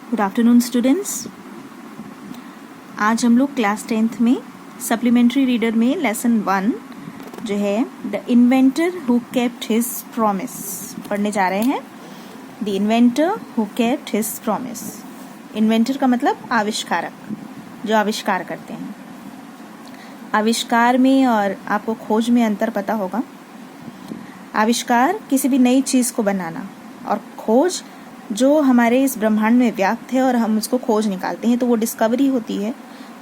Good afternoon students. आज हम लोग क्लास 10th में सप्लीमेंट्री रीडर में लेसन 1 जो है the inventor who kept his promise पढ़ने जा रहे हैं। The inventor who kept his promise. Inventor का मतलब आविष्कारक, जो आविष्कार करते हैं। आविष्कार में और आपको खोज में अंतर पता होगा। आविष्कार किसी भी नई चीज़ को बनाना, और खोज जो हमारे इस ब्रह्मांड में व्याप्त है और हम उसको खोज निकालते हैं तो वो डिस्कवरी होती है।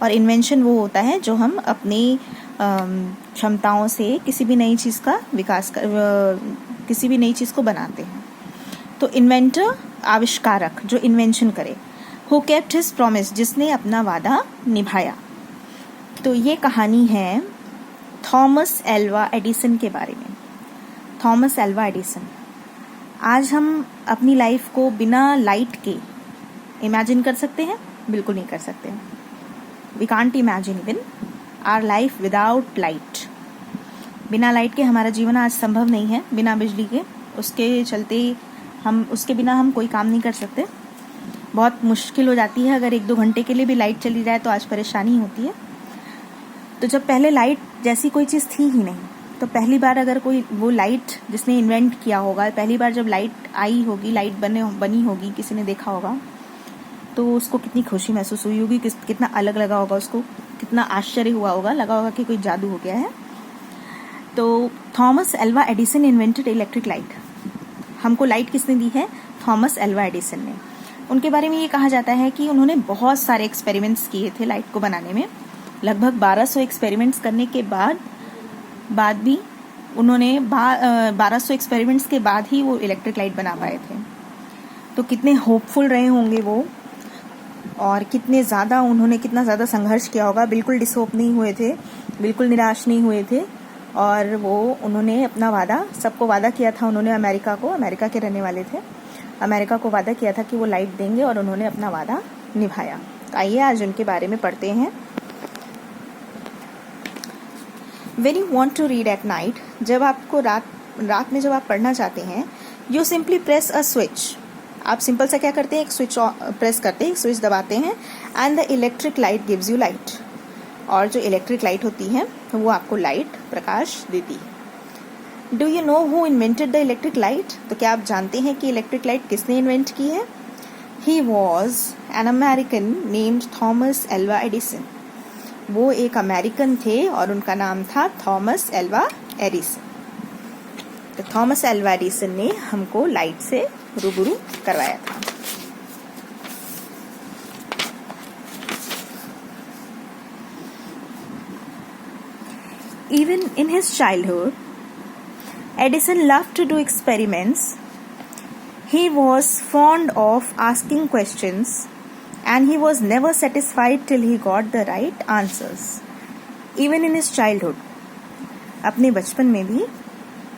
और इन्वेंशन वो होता है जो हम अपनी क्षमताओं से किसी भी नई चीज़ का विकास किसी भी नई चीज़ को बनाते हैं। तो इन्वेंटर आविष्कारक जो इन्वेंशन करे। हु केप्ट हिज प्रॉमिस, जिसने अपना वादा निभाया। तो ये कहानी है थॉमस एल्वा एडिसन के बारे में। Thomas Alva Edison. आज हम अपनी लाइफ को बिना लाइट के इमेजिन कर सकते हैं? बिल्कुल नहीं कर सकते। We can't imagine even our life without light. बिना लाइट के हमारा जीवन आज संभव नहीं है। बिना बिजली के, उसके चलते उसके बिना हम कोई काम नहीं कर सकते। बहुत मुश्किल हो जाती है। अगर 1-2 घंटे के लिए भी लाइट चली जाए तो आज परेशानी होती है। तो जब पहले लाइट जैसी कोई चीज़ थी ही नहीं, तो पहली बार अगर कोई वो लाइट जिसने इन्वेंट किया होगा, पहली बार जब लाइट आई होगी, लाइट बनी होगी, किसी ने देखा होगा, तो उसको कितनी खुशी महसूस हुई होगी, कितना अलग लगा होगा उसको, कितना आश्चर्य हुआ होगा, लगा होगा कि कोई जादू हो गया है। तो Thomas Alva Edison invented electric light. हमको लाइट किसने दी है? थॉमस एल्वा एडिसन ने। उनके बारे में ये कहा जाता है कि उन्होंने बहुत सारे एक्सपेरिमेंट्स किए थे लाइट को बनाने में। लगभग 1200 एक्सपेरिमेंट्स करने के बाद भी उन्होंने 1200 एक्सपेरिमेंट्स के बाद ही वो इलेक्ट्रिक लाइट बना पाए थे। तो कितने होपफुल रहे होंगे वो, और कितना ज़्यादा संघर्ष किया होगा। बिल्कुल डिसहोप नहीं हुए थे, बिल्कुल निराश नहीं हुए थे। और उन्होंने अपना वादा, सबको वादा किया था उन्होंने, अमेरिका के रहने वाले थे, अमेरिका को वादा किया था कि वो लाइट देंगे, और उन्होंने अपना वादा निभाया। तो आइए आज उनके बारे में पढ़ते हैं। When you want to read at night, जब आपको रात में जब आप पढ़ना चाहते हैं, you simply press a switch। आप सिंपल सा क्या करते हैं? एक स्विच प्रेस करते हैं, एक स्विच दबाते हैं, and the electric light gives you light। और जो इलेक्ट्रिक लाइट होती है वो आपको लाइट, प्रकाश देती है। Do you know who invented the electric light? तो क्या आप जानते हैं कि इलेक्ट्रिक लाइट किसने इन्वेंट की है? He was an American named Thomas Alva Edison। वो एक अमेरिकन थे और उनका नाम था थॉमस एल्वा एडिसन। तो थॉमस एल्वा एडिसन ने हमको लाइट से रूबरू करवाया था। Even in his childhood, Edison loved to do experiments. He was fond of asking questions, and he was never satisfied till he got the right answers. Even in his childhood, अपने बचपन में भी,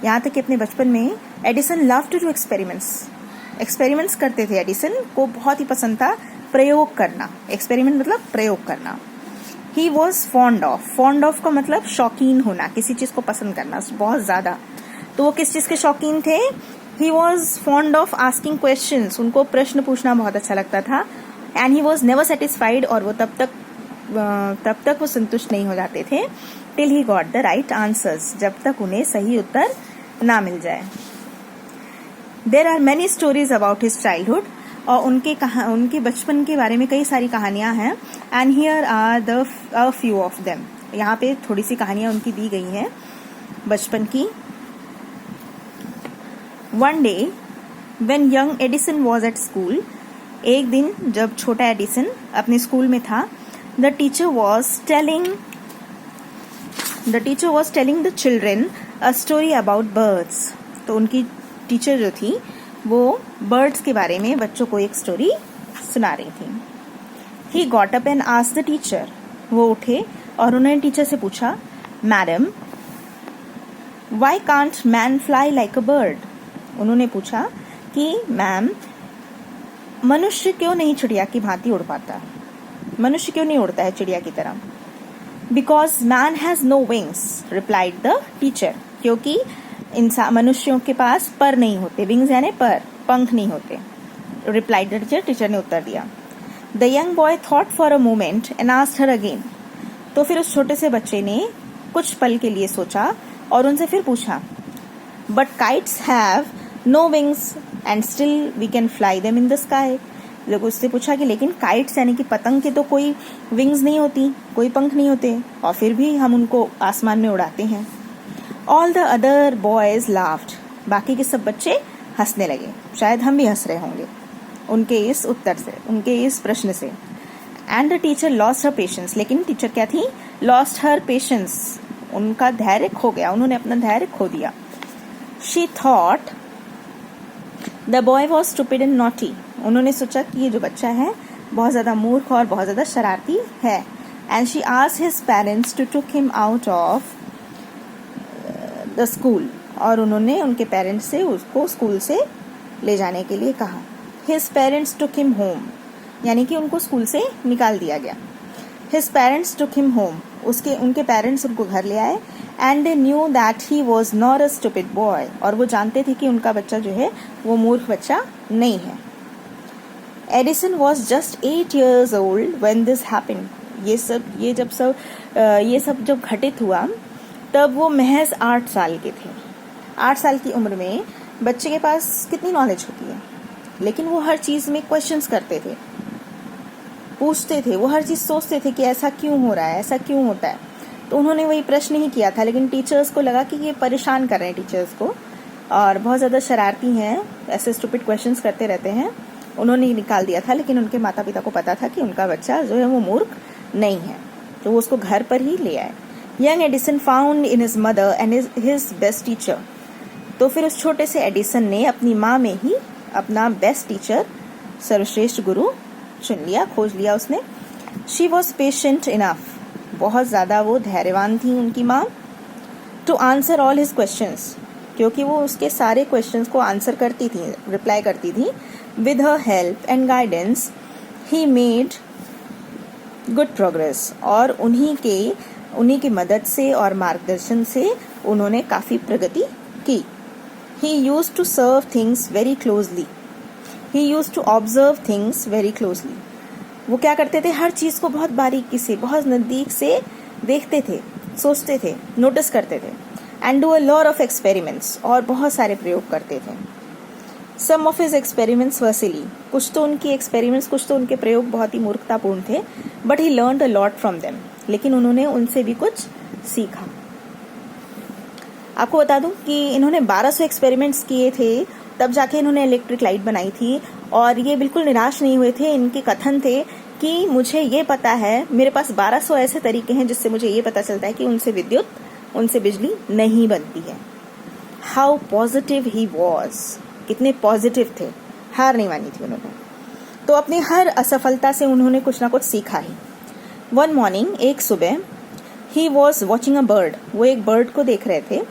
यहाँ तक कि अपने बचपन में Edison love to do experiments करते थे। एडिसन को बहुत ही पसंद था प्रयोग करना। एक्सपेरिमेंट मतलब प्रयोग करना। ही वॉज फॉन्ड ऑफ का मतलब शौकीन होना, किसी चीज़ को पसंद करना बहुत ज़्यादा। तो वो किस चीज़ के शौकीन थे? He was fond of asking questions. उनको प्रश्न पूछना बहुत अच्छा लगता था। And he was never satisfied, और वो तब तक वो संतुष्ट नहीं हो जाते थे till he got the right answers, जब तक उन्हें सही उत्तर ना मिल जाए। There are many stories about his childhood. और उनके बचपन के बारे में कई सारी कहानियां हैं। And here are a few of them. यहाँ पे थोड़ी सी कहानियां उनकी दी गई हैं बचपन की। One day when young Edison was at school. एक दिन जब छोटा एडिसन अपने स्कूल में था, the teacher was telling the children a story about birds. तो उनकी टीचर जो थी वो बर्ड्स के बारे में बच्चों को एक स्टोरी सुना रही थी। He got up and asked the teacher. वो उठे और उन्होंने टीचर से पूछा, madam why can't man fly like a bird. उन्होंने पूछा कि मैम, मनुष्य क्यों नहीं चिड़िया की भांति उड़ पाता? मनुष्य क्यों नहीं उड़ता है चिड़िया की तरह? Because man has no wings, replied the teacher. क्योंकि मनुष्यों के पास पर नहीं होते। विंग्स यानी पर, पंख नहीं होते। रिप्लाइड द टीचर, टीचर ने उत्तर दिया। The young boy thought for a moment and asked her again. तो फिर उस छोटे से बच्चे ने कुछ पल के लिए सोचा और उनसे फिर पूछा, but kites have no wings and still we can fly them in the sky. लोग उससे पूछा कि लेकिन काइट्स यानी कि पतंग के तो कोई विंग्स नहीं होती, कोई पंख नहीं होते, और फिर भी हम उनको आसमान में उड़ाते हैं। All the other boys laughed. बाकी के सब बच्चे हंसने लगे, शायद हम भी हंस रहे होंगे उनके इस उत्तर से, उनके इस प्रश्न से। And the teacher lost her patience. लेकिन टीचर क्या थी? Lost her patience. उनका धैर्य खो गया, उन्होंने अपना धैर्य खो दिया। She thought the boy was stupid and naughty. उन्होंने सोचा कि ये जो बच्चा है बहुत ज्यादा मूर्ख और बहुत ज्यादा शरारती है। And she asked his parents to took him out of the school. और उन्होंने उनके पेरेंट्स से उसको स्कूल से ले जाने के लिए कहा। His parents took him home, यानी कि उनको स्कूल से निकाल दिया गया। His parents took him home, उनके पेरेंट्स उनको घर ले आए। And they knew that he was not a stupid boy. और वो जानते थे कि उनका बच्चा जो है वो मूर्ख बच्चा नहीं है। Edison was just 8 years old when this happened। ये सब जब घटित हुआ तब वो महज 8 साल के थे। 8 साल की उम्र में बच्चे के पास कितनी नॉलेज होती है, लेकिन वो हर चीज में क्वेश्चंस करते थे, पूछते थे, वो हर चीज सोचते थे कि ऐसा क्यों हो रहा है, ऐसा क्यों होता है। तो उन्होंने वही प्रश्न ही किया था, लेकिन टीचर्स को लगा कि ये परेशान कर रहे हैं टीचर्स को और बहुत ज्यादा शरारती हैं, ऐसे स्टूपिड क्वेश्चंस करते रहते हैं। उन्होंने निकाल दिया था, लेकिन उनके माता पिता को पता था कि उनका बच्चा जो है वो मूर्ख नहीं है, तो वो उसको घर पर ही ले आए। Young Edison found in his mother and his best teacher. तो फिर उस छोटे से एडिसन ने अपनी माँ में ही अपना बेस्ट टीचर, सर्वश्रेष्ठ गुरु चुन लिया, खोज लिया उसने। शी वॉज पेशेंट इनफ, बहुत ज्यादा वो धैर्यवान थी उनकी माँ। To answer all his questions, क्योंकि वो उसके सारे क्वेश्चंस को आंसर करती थी, रिप्लाई करती थी। With her help and guidance he made good progress. और उन्हीं की मदद से और मार्गदर्शन से उन्होंने काफी प्रगति की। He used to serve things very closely. He used to observe things very closely. वो क्या करते थे? हर चीज को बहुत बारीकी से, बहुत नजदीक से देखते थे, सोचते थे, नोटिस करते थे। And do a lot of experiments, और बहुत सारे प्रयोग करते थे। Some of his experiments were silly. कुछ तो उनकी experiments, कुछ तो उनके प्रयोग बहुत ही मूर्खतापूर्ण थे, but he learned a lot from them. लेकिन उन्होंने उनसे भी कुछ सीखा। आपको बता दूं कि इन्होंने 1200 एक्सपेरिमेंट्स किए थे, तब जाके इन्होंने इलेक्ट्रिक लाइट बनाई थी। और ये बिल्कुल निराश नहीं हुए थे। इनके कथन थे कि मुझे ये पता है, मेरे पास 1200 ऐसे तरीके हैं जिससे मुझे ये पता चलता है कि उनसे बिजली नहीं बनती है। हाउ पॉजिटिव ही वॉज, कितने पॉजिटिव थे, हार नहीं मानी थी उन्होंने। तो अपनी हर असफलता से उन्होंने कुछ ना कुछ सीखा ही। वन मॉर्निंग, एक सुबह, he was watching a bird, वो एक बर्ड को देख रहे थे,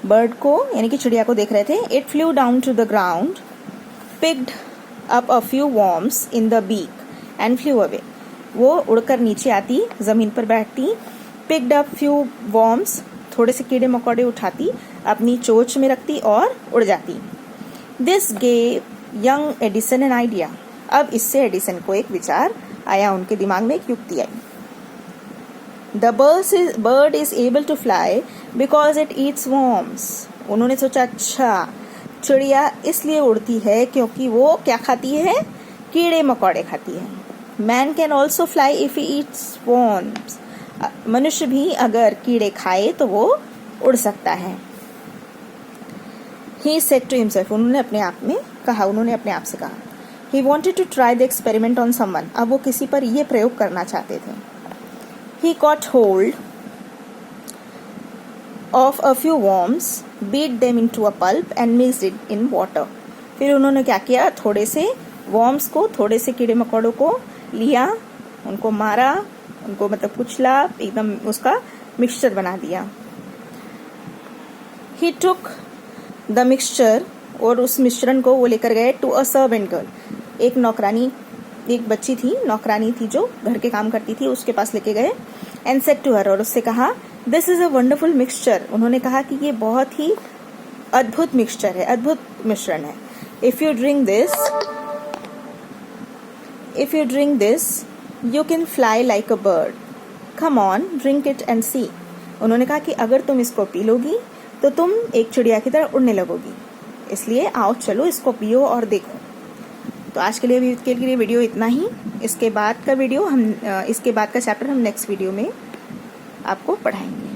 बर्ड को यानी कि चिड़िया को देख रहे थे। It flew down to the ground, picked up a few worms in the beak and flew away. वो उड़कर नीचे आती, जमीन पर बैठती, पिक्ड अप फ्यू वॉर्म्स, थोड़े से कीड़े मकोड़े उठाती, अपनी चोंच में रखती और उड़ जाती। This gave young Edison an idea. अब इससे एडिसन को एक विचार आया, उनके दिमाग में एक युक्ति आई। The bird is able to fly because it eats worms. उन्होंने सोचा, अच्छा चिड़िया इसलिए उड़ती है क्योंकि वो क्या खाती है? कीड़े मकोड़े खाती है। Man can also fly if he eats worms. मनुष्य भी अगर कीड़े खाए तो वो उड़ सकता है। He said to himself, उन्होंने अपने आप से कहा। He wanted to try the experiment on someone. अब वो किसी पर ये प्रयोग करना चाहते थे। He caught hold of a few worms, beat them into a pulp and mixed it in water. फिर उन्होंने क्या किया? थोड़े से worms को, थोड़े से कीड़े मकोड़ों को लिया, उनको मारा, उनको मतलब कुचला, एकदम उसका मिक्सचर बना दिया। He took the mixture, और उस मिश्रण को वो लेकर गए to a servant girl. एक बच्ची थी, नौकरानी थी जो घर के काम करती थी, उसके पास लेके गए। एंड सेड टू हर, और उससे कहा, this is a wonderful mixture. उन्होंने कहा कि ये बहुत ही अद्भुत मिक्सचर है, अद्भुत मिश्रण है। If you drink this if you drink this you can fly like a bird, come on drink it and see. उन्होंने कहा कि अगर तुम इसको पी लोगी तो तुम एक चिड़िया की तरह उड़ने लगोगी, इसलिए आओ चलो इसको पियो और देखो। तो आज के लिए वीडियो इतना ही। इसके बाद का चैप्टर हम नेक्स्ट वीडियो में आपको पढ़ाएंगे।